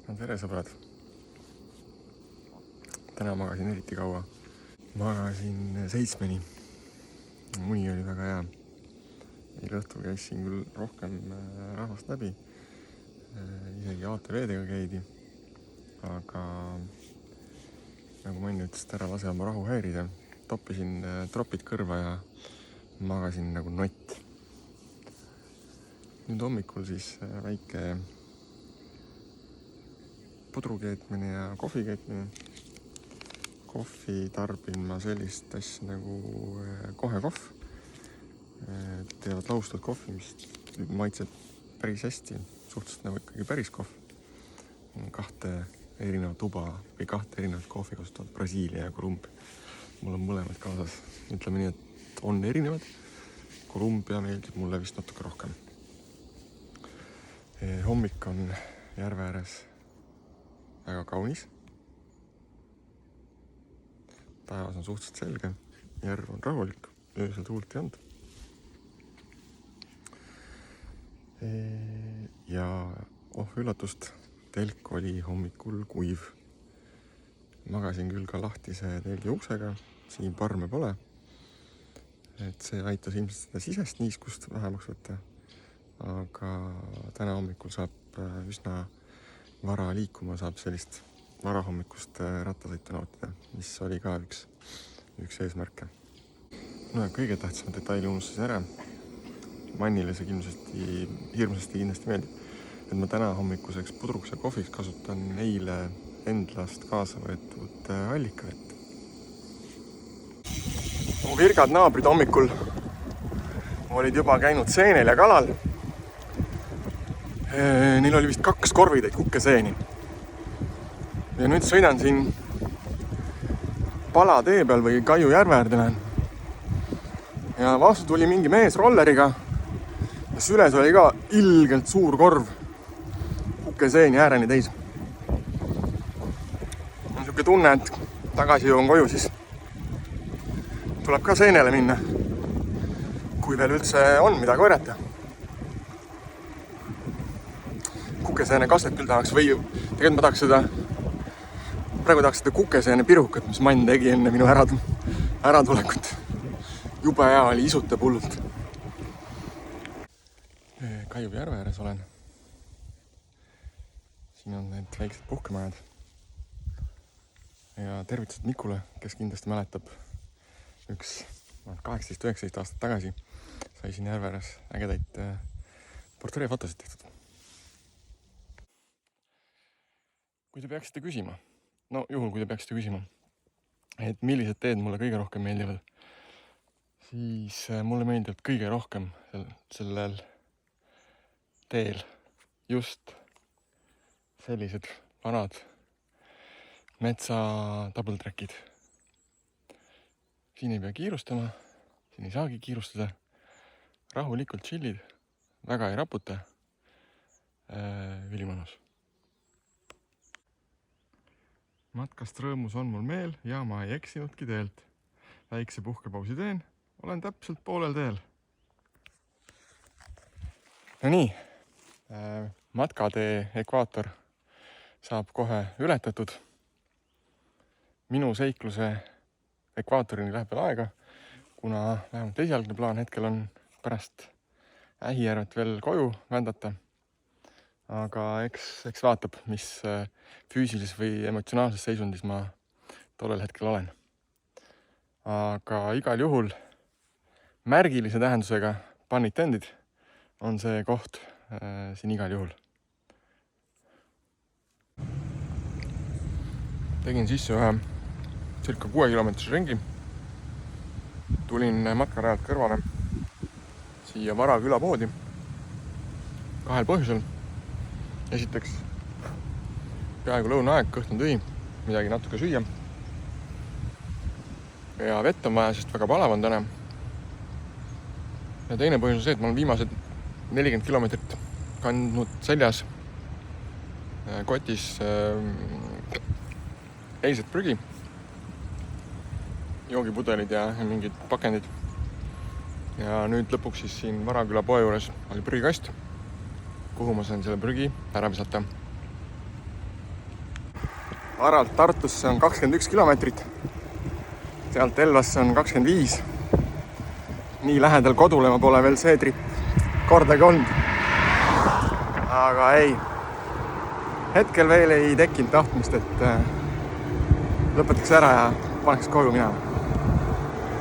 No tere sõbrad. Täna magasin eriti kaua. Magasin 7-ni. Uni oli väga hea. Eile õhtul käisin küll rohkem rahvast läbi. Isegi ATV-dega käidi. Aga nagu ma enne ütlesin, ära lase oma rahu häirida. Toppisin tropid kõrva ja magasin nagu nott. Nüüd hommikul siis väike pudru keetmine ja kohvi keetmine. Kohvi tarbin ma sellist asja nagu kohe kohv. Teevad laustud kohvi, mis maitseb päris hästi. Suhteliselt nagu ikkagi päris kohv. 2 erinevat tuba või 2 erinevat kohvi kasutavad Brasiilia ja Kolumbia. Mul on mõlemad kaasas. Ütleme nii, et on erinevad. Kolumbia meeldib mulle vist natuke rohkem. Hommik on järve ääres väga kaunis. Päevas on suhteliselt selge. Järv on rahulik. Öösel tuult ei olnud. Ja üllatust. Telk oli hommikul kuiv. Magasin küll ka lahtise telgi uksega. Siin parme pole. Et see aitas ilmselt seda sisest niiskust vähemaks võtta. Aga täna hommikul saab üsna vara liikuma, saab sellist varahommikust rattasõitu nautida, mis oli ka üks eesmärke. No ja kõige tähtsam detaili unustasin ära. Mannile see hirmsasti kindlasti meeldib. Et ma täna hommikuseks pudruks ja kohviks kasutan eile endlast kaasa võetud allikavett. Mu virgad naabrid hommikul olid juba käinud seenel ja kalal. Neil oli vist 2 korvideid kukkeseeni. Ja nüüd sõidan siin Pala tee peal või Kaiu järve äärde lähen. Ja vastu tuli mingi mees rolleriga. Ja süles oli ka ilgelt suur korv. Kukkeseeni ääreni täis. On siuke tunne, et tagasi jõuan koju, siis tuleb ka seenele minna. Kui veel üldse on mida korjata. Kukeseene kastet küll tahaks või tegelikult ma tahaks praegu seda kukeseene pirukat, mis Mann tegi enne minu äratulekut. Jube hea oli, isutab hullult. Kaiu järve ääres olen. Siin on need väiksed puhkemajad. Ja tervitused Mikule, kes kindlasti mäletab 18-19 aastat tagasi sai siin järve ääres ägedaid portreefotosid tehtud. Kui te peaksite küsima, kui te peaksite küsima, et millised teed mulle kõige rohkem meeldivad, siis mulle meeldivad kõige rohkem sellel teel just sellised vanad metsa double trackid. Siin ei pea kiirustama, siin ei saagi kiirustada, rahulikult chillid, väga ei raputa, ülimõnus. Matkast rõõmus on mul meel ja ma ei eksinudki teelt. Väikse puhkepausi teen, olen täpselt poolel teel. No nii, matkatee ekvaator saab kohe ületatud. Minu seikluse ekvaatorini läheb veel aega, kuna vähemalt esialgne plaan hetkel on pärast Ähijärvet veel koju vändata. Aga eks vaatab, mis füüsilises või emotsionaalses seisundis ma tollel hetkel olen. Aga igal juhul märgilise tähendusega pun intended on see koht siin igal juhul. Tegin sisse ühe circa 6 kilomeetrise ringi. Tulin matkarajalt kõrvale siia Vara külapoodi 2 põhjusel. Esiteks, peaaegu lõunaaeg, kõht on tühi, midagi natuke süüa. Ja vett on vaja, sest väga palav on täna. Ja teine põhjus on see, et ma olen viimased 40 kilomeetrit kandnud seljas kotis eilset prügi, joogipudelid ja mingid pakendid. Ja nüüd lõpuks siis siin Varaküla poe juures oli prügikast, kuhu ma sain selle prügi ära visata. Aralt Tartusse on 21 kilomeetrit. Sealt Elvasse on 25. Nii lähedal kodule ma pole veel see trip kordagi olnud. Aga ei. Hetkel veel ei tekkinud tahtmist, et lõpetaks ära ja paneks koju minema.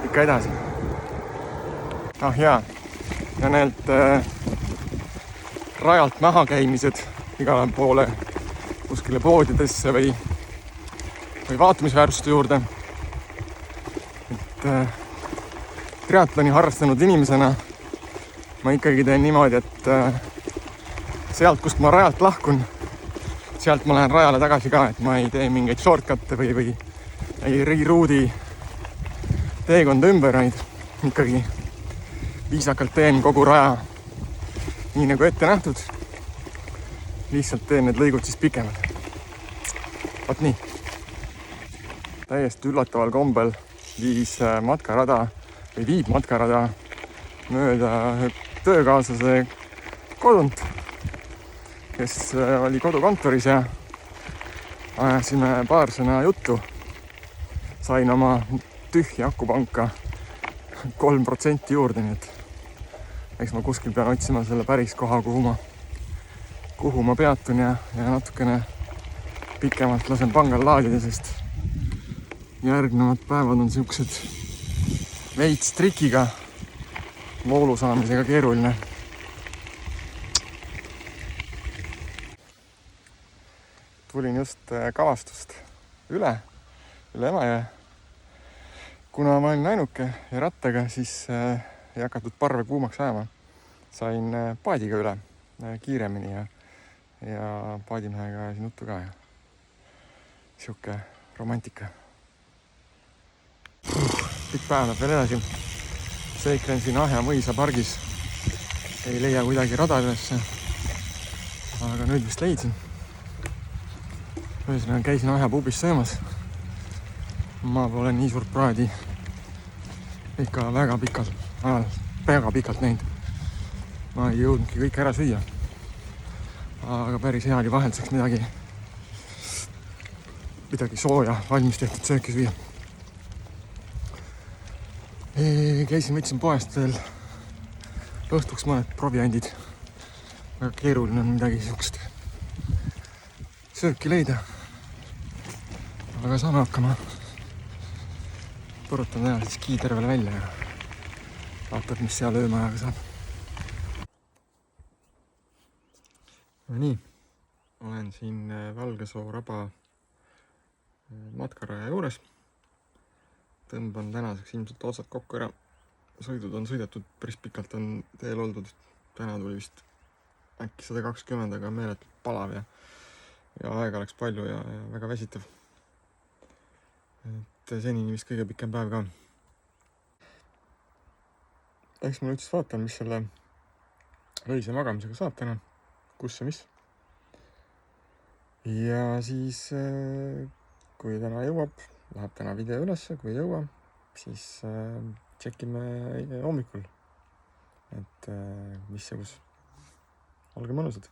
Ikka edasi. Jaa. Ja need rajalt maha käimised igale poole kuskile poodidesse või vaatamisväärsuste juurde. Et triatloni harrastanud inimesena ma ikkagi teen niimoodi, et sealt, kust ma rajalt lahkun, sealt ma lähen rajale tagasi ka, et ma ei tee mingeid shortcut'e või ei reroudi teekonda ümber, vaid ikkagi viisakalt teen kogu raja nii nagu ette nähtud. Lihtsalt teen need lõigud siis pikemad. Vaat nii. Täiesti üllataval kombel viib matkarada mööda töökaaslase kodunt, kes oli kodukontoris ja ajasime paar sõna juttu. Sain oma tühja akupanka 3% juurde, nii et eks ma kuskil pean otsima selle päris koha, kuhu ma peatun ja natukene pikemalt lasen pangal laadida, sest järgnevad päevad on siuksed veits trikiga, voolu saamisega keeruline. Tulin just Kavastust üle Emajõe. Kuna ma olin ainuke ja rattaga, siis ei hakatud parve kuumaks ajama. Sain paadiga üle kiiremini ja paadimehega ajasin juttu ka ja siuke romantika. Pikk päev läheb veel edasi. Seiklen siin Ahja mõisa pargis. Ei leia kuidagi rada ülesse. Aga nüüd vist leidsin. Ühesõnaga käisin Ahja pubis söömas. Ma pole nii suurt praadi ikka väga pikalt näinud. Ma ei jõudnudki kõik ära süüa. Aga päris hea oli vahelduseks midagi sooja valmis tehtud sööki süüa. Võtsin poest veel õhtuks mõned proviandid. Väga keeruline on midagi siukest sööki leida. Aga saame hakkama. Põrutan täna siis Kiitervele välja ja vaatab, mis seal öömajaga saab. Nii, olen siin Valgesoo raba matkaraja juures. Tõmban tänaseks ilmselt otsad kokku ära. Sõidud on sõidetud, päris pikalt on teel oldud. Täna tuli vist äkki 120, aga meeletult palav ja aega läks palju ja väga väsitav. Et senini vist kõige pikem päev ka. Eks ma nüüd siis vaatan, mis selle öise magamisega saab täna. Kus ja mis. Ja siis, kui täna jõuab, läheb täna video ülesse, kui ei jõua, siis tšekime hommikul, et mis ja kus. Olge mõnusad.